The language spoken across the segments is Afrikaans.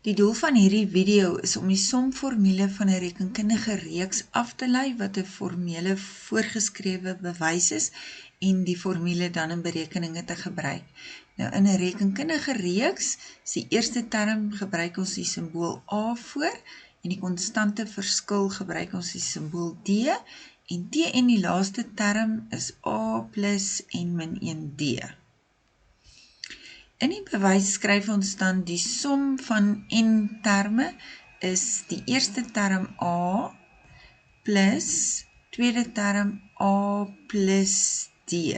Die doel van hierdie video is om die somformule van 'n rekenkundige reeks af te lei wat 'n formele voorgeskrewe bewys is en die formule dan in berekeninge te gebruik. Nou in 'n rekenkundige reeks, is die eerste term gebruik ons die simbool A voor en die konstante verskil gebruik ons die simbool D en teen die laaste term is A plus en min 1D. In die bewys skryf ons dan die som van n terme is die eerste term A plus tweede term A plus D.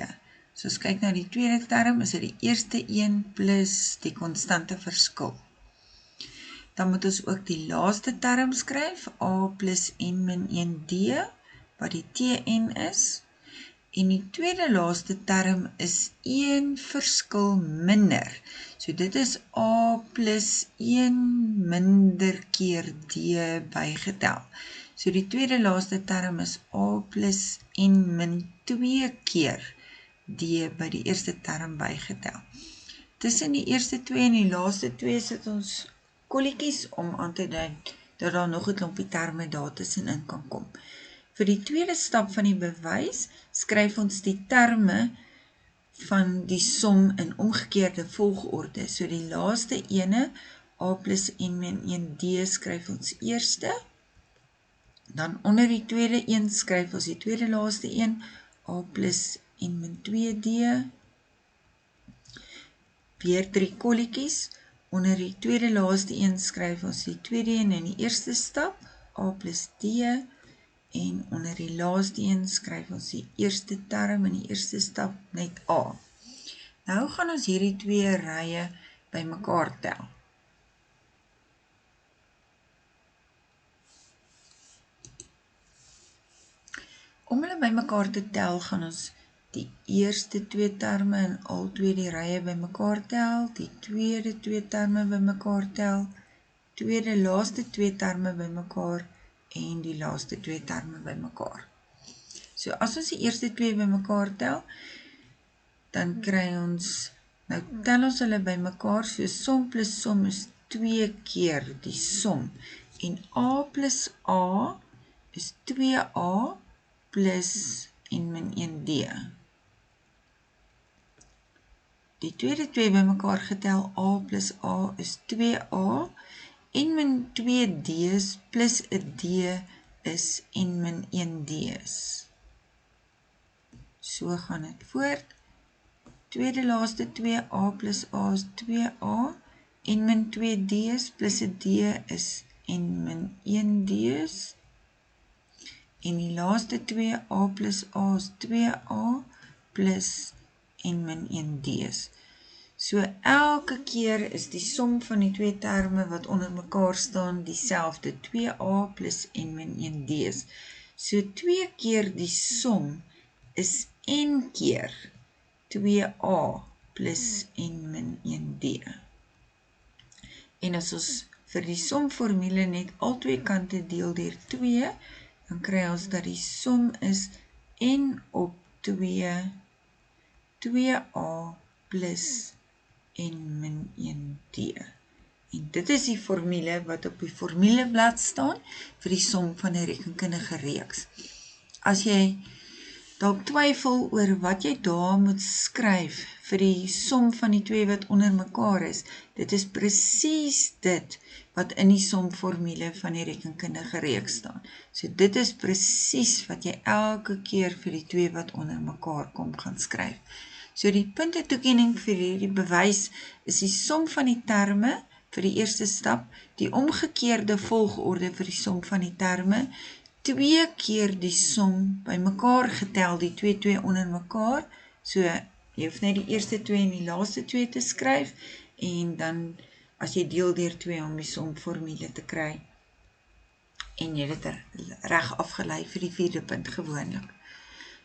So as kyk na die tweede term, is dit die eerste een plus die konstante verskil. Dan moet ons ook die laaste term skryf, A plus n min 1D, wat die Tn is. En die tweede laaste term is 1 verskil minder. So dit is A plus 1 minder keer D bygetel. So die tweede laaste term is A plus n min 2 keer D by die eerste term bygetel. Tussen die eerste 2 en die laaste 2 sit ons kolletjies om aan te dui dat daar nog 'n klompie terme daar tussenin kan kom. Vir die tweede stap van die bewys, skryf ons die terme van die som in omgekeerde volgorde. So die laaste ene, A plus n min 1D, skryf ons eerste. Dan onder die tweede een, skryf ons die tweede laaste een, A plus n min 2D. Weer 3 kolletjies. Onder die tweede laaste een, skryf ons die tweede een in die eerste stap, A plus D. En onder die laaste een skryf ons die eerste term in die eerste stap net A. Nou gaan ons hierdie 2 rye bymekaar tel. Om hulle bymekaar te tel, gaan ons die eerste 2 terme in al 2 die rye bymekaar tel, die tweede 2 terme bymekaar tel, tweede laaste 2 terme bymekaar en die laaste 2 terme bymekaar. So as ons die eerste 2 bymekaar tel, dan kry ons, nou tel ons hulle bymekaar, so som plus som is 2 keer die som. En A plus A is 2A plus n min 1D. Die tweede 2 bymekaar getel, A plus A is 2A, n min 2D's plus 'n D is n min 1D's. So gaan dit voort. Tweede laaste 2A plus A is 2A, n min 2D's plus 'n D is n min 1D's. En die laaste 2A plus A is 2A plus n min 1D's. So elke keer is die som van die 2 terme wat onder mekaar staan dieselfde, 2A plus n min 1D's. So 2 keer die som is n keer 2A plus n min 1D. En as ons vir die somformule net al 2 kante deel deur 2, dan kry ons dat die som is n op 2, 2A plus n min 1D. En dit is die formule wat op die formuleblad staan vir die som van 'n rekenkundige reeks. As jy dalk twyfel oor wat jy daar moet skryf vir die som van die 2 wat onder mekaar is, dit is presies dit wat in die somformule van die rekenkundige reeks staan. So dit is presies wat jy elke keer vir die 2 wat onder mekaar kom gaan skryf. So die puntetoekenning vir hierdie bewys is die som van die terme vir die eerste stap, die omgekeerde volgorde vir die som van die terme, 2 keer die som by mekaar getel, die 2 onder mekaar, so jy hoef net die eerste 2 en die laaste 2 te skryf, en dan as jy deel deur 2 om die somformule te kry, en jy dit reg afgelei vir die 4de punt gewoonlik.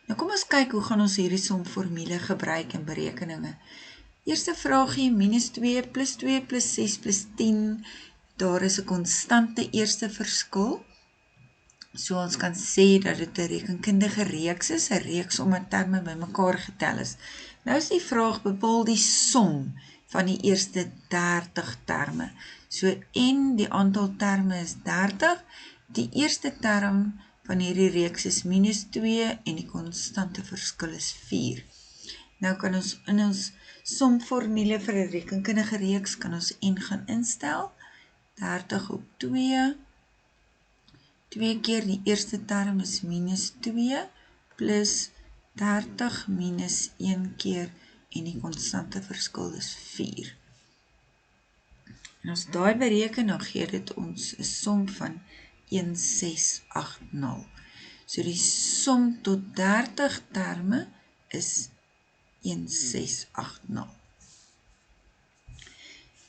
Nou kom ons kyk hoe gaan ons hierdie somformule gebruik in berekeninge. Eerste vraagie, minus 2 plus 2 plus 6 plus 10, daar is 'n konstante eerste verskil. So ons kan sê dat dit 'n rekenkundige reeks is, 'n reeks omdat terme bymekaar getel is. Nou is die vraag, bepaal die som van die eerste 30 terme. So, en die aantal terme is 30. Die eerste term van hierdie reeks is minus 2 en die konstante verskil is 4. Nou kan ons in ons somformule vir 'n rekenkundige reeks kan ons n gaan instel. 30 op 2. 2 keer die eerste term is minus 2 plus 30 minus 1 keer en die konstante verskil is 4. En as daai bereken, dan gee dit ons 'n som van 1680. So die som tot 30 terme is 1680.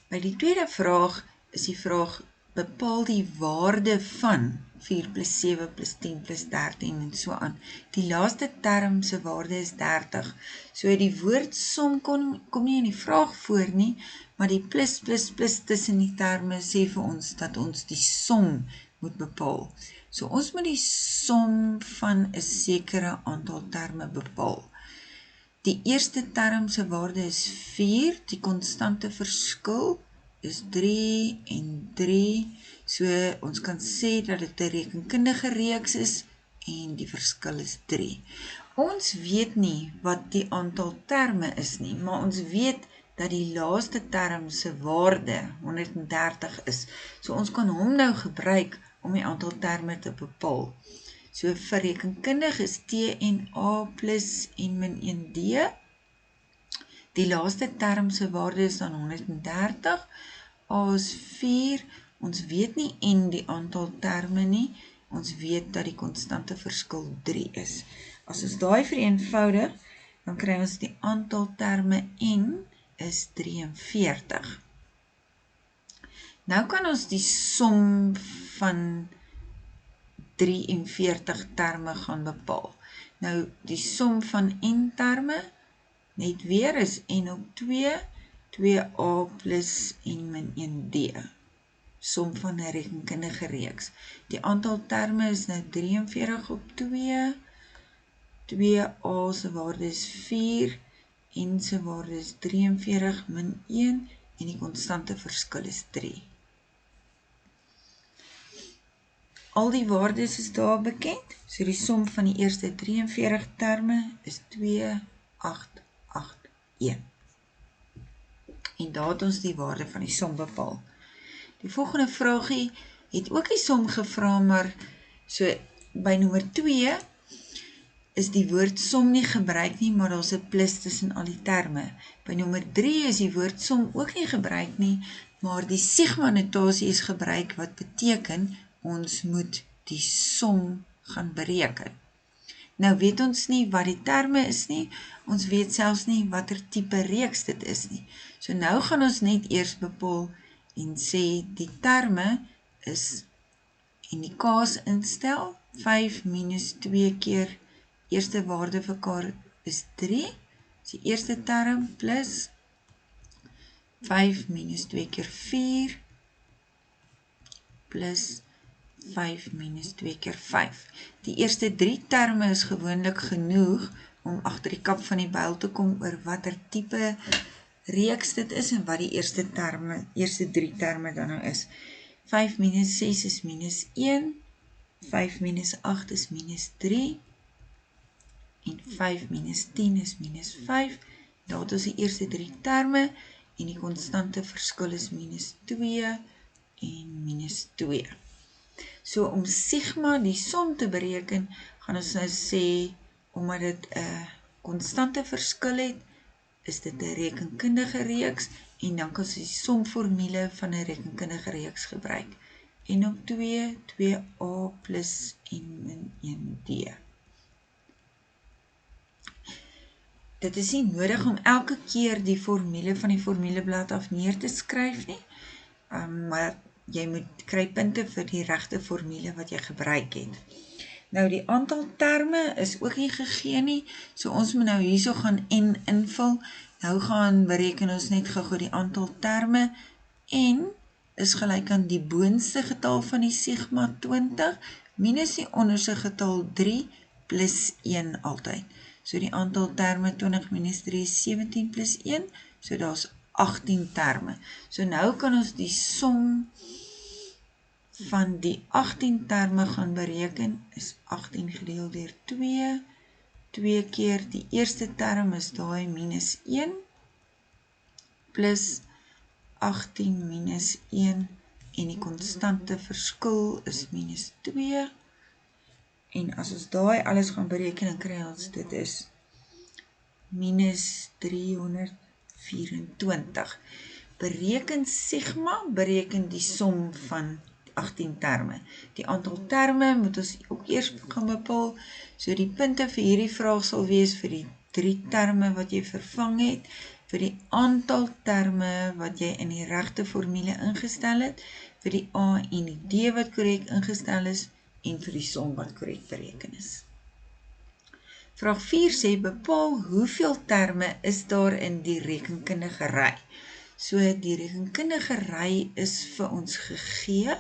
By die tweede vraag is die vraag, bepaal die waarde van 4 plus 7 plus 10 plus 13 en so aan. Die laaste term se waarde is 30. So die woord som kom nie in die vraag voor nie, maar die plus tussen die terme sê vir ons dat ons die som moet bepaal. So ons moet die som van 'n sekere aantal terme bepaal. Die eerste term se waarde is 4, die konstante verskil is 3 en 3, so ons kan sê dat dit 'n rekenkundige reeks is en die verskil is 3. Ons weet nie wat die aantal terme is nie, maar ons weet dat die laaste term se waarde 130 is. So ons kan hom nou gebruik om die aantal terme te bepaal. So vir rekenkundig is TNA plus en min 1D. Die laaste term se waarde is dan 130. A is 4. Ons weet nie en die aantal terme nie. Ons weet dat die konstante verskil 3 is. As ons daai vereenvoudig, dan kry ons die aantal terme n is 43. Nou kan ons die som van 43 terme gaan bepaal. Nou, die som van n terme, net weer is n op 2, 2a plus n min 1d. Som van 'n rekenkundige reeks. Die aantal terme is nou 43 op 2, 2a se waarde is 4, n se waarde is 43 min 1 en die konstante verskil is 3. Al die waardes is daar bekend, so die som van die eerste 43 terme is 2881. En daar het ons die waarde van die som bepaal. Die volgende vraagie het ook die som gevra, maar so by nommer 2 is die woord som nie gebruik nie, maar daar is 'n plus tussen al die terme. By nommer 3 is die woord som ook nie gebruik nie, maar die Sigma Notasie is gebruik wat beteken ons moet die som gaan bereken. Nou weet ons nie wat die terme is nie, ons weet selfs nie watter tipe reeks dit is nie. So nou gaan ons net eers bepaal en sê die terme is, en die k's instel, 5 minus 2 keer eerste waarde vir k is 3, is die eerste term, plus 5 minus 2 keer 4, plus 5 minus 2 keer 5. Die eerste 3 terme is gewoonlik genoeg om agter die kap van die byl te kom oor watter tipe reeks dit is en wat die eerste 3 terme dan nou is. 5 minus 6 is minus 1, 5 minus 8 is minus 3, en 5 minus 10 is minus 5. Dat is die eerste 3 terme, en die konstante verskil is minus 2 en minus 2. So om sigma die som te bereken, gaan ons nou sê, omdat dit 'n konstante verskil het, is dit 'n rekenkundige reeks, en dan kan ons die somformule van 'n rekenkundige reeks gebruik. N op 2, 2a plus n min 1d. Dit is nie nodig om elke keer die formule van die formuleblad af neer te skryf nie, maar jy moet kry punte vir die regte formule wat jy gebruik het. Nou die aantal terme is ook nie gegee nie, so ons moet nou hierso gaan n invul. Nou gaan bereken ons net gou die aantal terme. N is gelyk aan die boonste getal van die sigma 20 minus die onderste getal 3 plus 1 altyd. So die aantal terme 20 minus 3 is 17 plus 1, so daar is 18 terme. So nou kan ons die som van die 18 terme gaan bereken, is 18 gedeel deur 2, 2 keer die eerste term is daai minus 1, plus 18 minus 1, en die konstante verskil is minus 2, en as ons daai alles gaan bereken, dan kry ons, dit is minus 324. Bereken Sigma, bereken die som van 18 terme. Die aantal terme moet ons ook eers gaan bepaal. So die punte vir hierdie vraag sal wees vir die 3 terme wat jy vervang het, vir die aantal terme wat jy in die regte formule ingestel het, vir die A en die D wat korrek ingestel is, en vir die som wat korrek bereken is. Vraag 4 sê, bepaal hoeveel terme is daar in die rekenkundige ry. So die rekenkundige ry is vir ons gegee,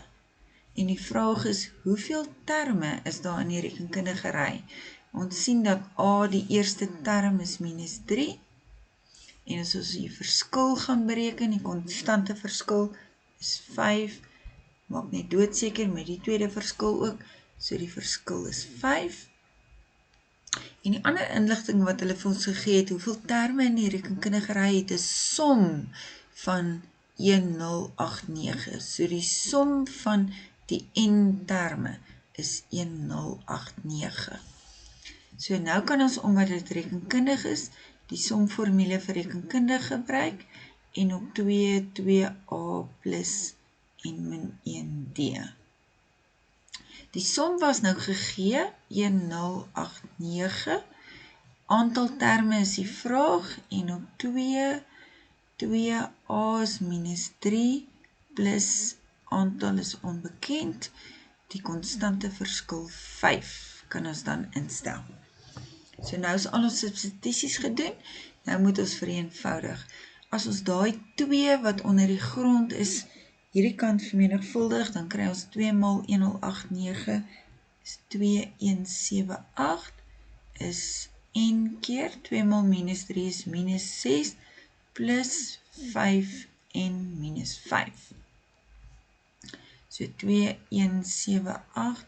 en die vraag is, hoeveel terme is daar in die rekenkundige ry? Ons sien dat A die eerste term is minus 3, en as ons die verskil gaan bereken, die konstante verskil is 5, maak net doodseker met die tweede verskil ook, so die verskil is 5. En die ander inligting wat hulle vir ons gegee het, hoeveel terme in die rekenkundige ry het, is som van 1089. So die som van die n terme is 1089. So nou kan ons, omdat dit rekenkundig is, die somformule vir rekenkundig gebruik, en op 2, 2a plus en min 1d. Die som was nou gegee, 1089, aantal terme is die vraag, en op 2, 2a is minus 3, plus aantal is onbekend, die konstante verskil 5, kan ons dan instel. So nou is al ons substituties gedoen, nou moet ons vereenvoudig. As ons daai 2 wat onder die grond is, hierdie kant vermenigvuldig, dan kry ons 2 maal 1089 is 2178, is n keer, 2 maal minus 3 is minus 6, plus 5 en minus 5. So 2178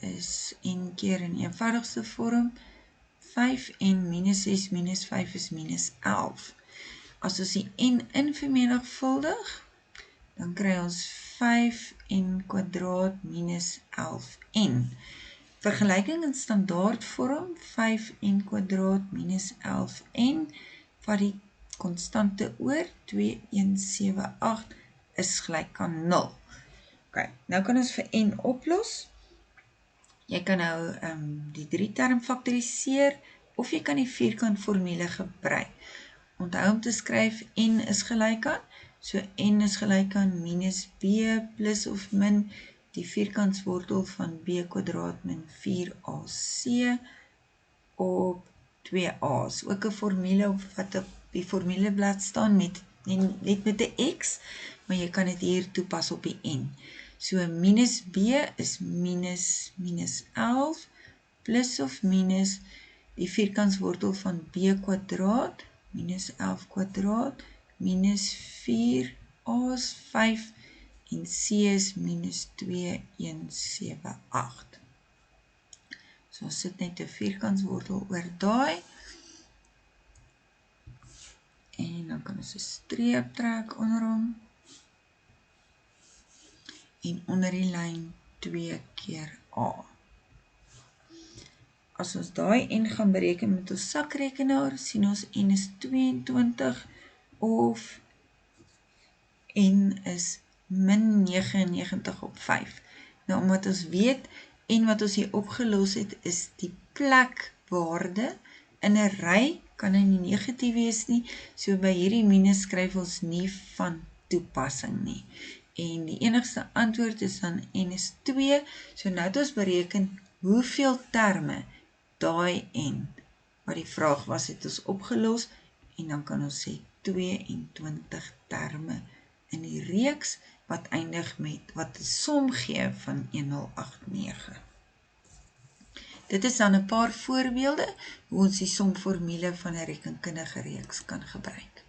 is n keer in eenvoudigste vorm, 5 en minus 6 minus 5 is minus 11. As ons die n in vermenigvuldig, dan kry ons 5n kwadraat minus 11n. Vergelijking in standaard vorm, 5n kwadraat minus 11n, wat die konstante oor, 2178 is gelijk aan 0. Okay, nou kan ons vir n oplos. Jy kan nou die 3 term faktoriseer, of jy kan die vierkant formule gebruik. Onthou om te skryf, n is gelijk aan, so n is gelijk aan minus b plus of min die vierkantswortel van b kwadraat min 4ac op 2a's. Ook een formule wat op die formuleblad staan net met die x, maar jy kan dit hier toepas op die n. So minus b is minus 11 plus of minus die vierkantswortel van b kwadraat minus 11 kwadraat minus 4a is 5 en c is minus 2178. So ons sit net 'n vierkantswortel oor daai. En dan kan ons 'n streep trek onder hom. En onder die lyn 2 keer a. As ons daai n gaan bereken met ons sakrekenaar, sien ons n is 22 of n is min 99 op 5. Nou, omdat ons weet, en wat ons hier opgelos het, is die plekwaarde in 'n ry, kan hy nie negatief wees nie, so by hierdie minus skryf ons nie van toepassing nie. En die enigste antwoord is dan n is 2, so nou het ons bereken hoeveel terme daai n, wat die vraag was, het ons opgelos, en dan kan ons sê 22 terme in die reeks, wat eindig met, wat die som gee van 1089. Dit is dan 'n paar voorbeelde, hoe ons die somformule van 'n rekenkundige reeks kan gebruik.